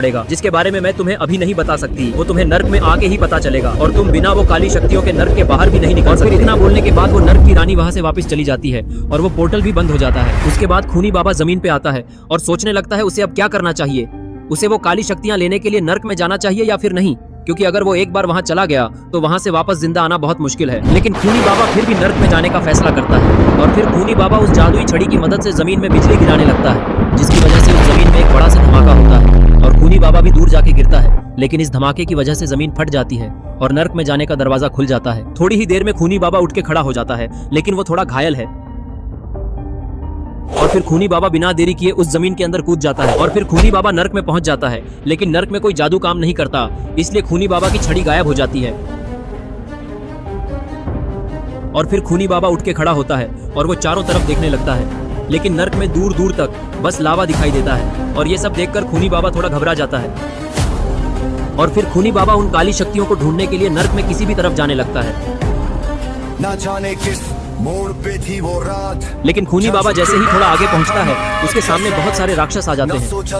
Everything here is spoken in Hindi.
पड़ेगा, जिसके बारे में मैं तुम्हें अभी नहीं बता सकती। वो तुम्हें नर्क में आके ही पता चलेगा और तुम बिना वो काली शक्तियों के नर्क के बाहर भी नहीं निकल सकते। इतना बोलने के बाद वो नर्क की रानी वहाँ से वापस चली जाती है और वो पोर्टल भी बंद हो जाता है। उसके बाद खूनी बाबा जमीन पे आता है और सोचने लगता है उसे अब क्या करना चाहिए। उसे वो काली शक्तियाँ लेने के लिए नर्क में जाना चाहिए या फिर नहीं, क्योंकि अगर वो एक बार वहाँ चला गया तो वहाँ से वापस जिंदा आना बहुत मुश्किल है। लेकिन खूनी बाबा फिर भी नर्क में जाने का फैसला करता है और फिर खूनी बाबा उस जादुई छड़ी की मदद से जमीन में बिजली गिराने लगता है, जिसकी वजह से उस जमीन में एक बड़ा सा धमाका होता है और खूनी बाबा भी दूर जाके गिरता है। लेकिन इस धमाके की वजह से जमीन फट जाती है और नर्क में जाने का दरवाजा खुल जाता है। थोड़ी ही देर में खूनी बाबा उठ के खड़ा हो जाता है, लेकिन वो थोड़ा घायल है और फिर खूनी बाबा बिना देरी किए उस जमीन के अंदर कूद जाता है और फिर खूनी बाबा नर्क में पहुंच जाता है। लेकिन नर्क में कोई जादू काम नहीं करता, इसलिए खूनी बाबा की छड़ी गायब हो जाती है और फिर खूनी बाबा उठ के खड़ा होता है और वो चारों तरफ देखने लगता है। लेकिन नर्क में दूर दूर तक बस लावा दिखाई देता है और ये सब देखकर खूनी बाबा थोड़ा घबरा जाता है और फिर खूनी बाबा उन काली शक्तियों को ढूंढने के लिए नर्क में किसी भी तरफ जाने लगता है। ना जाने किस मोड़ पे थी वो रात, लेकिन खूनी बाबा जैसे ही थोड़ा आगे पहुंचता है, उसके सामने बहुत सारे राक्षस आ जाते हैं।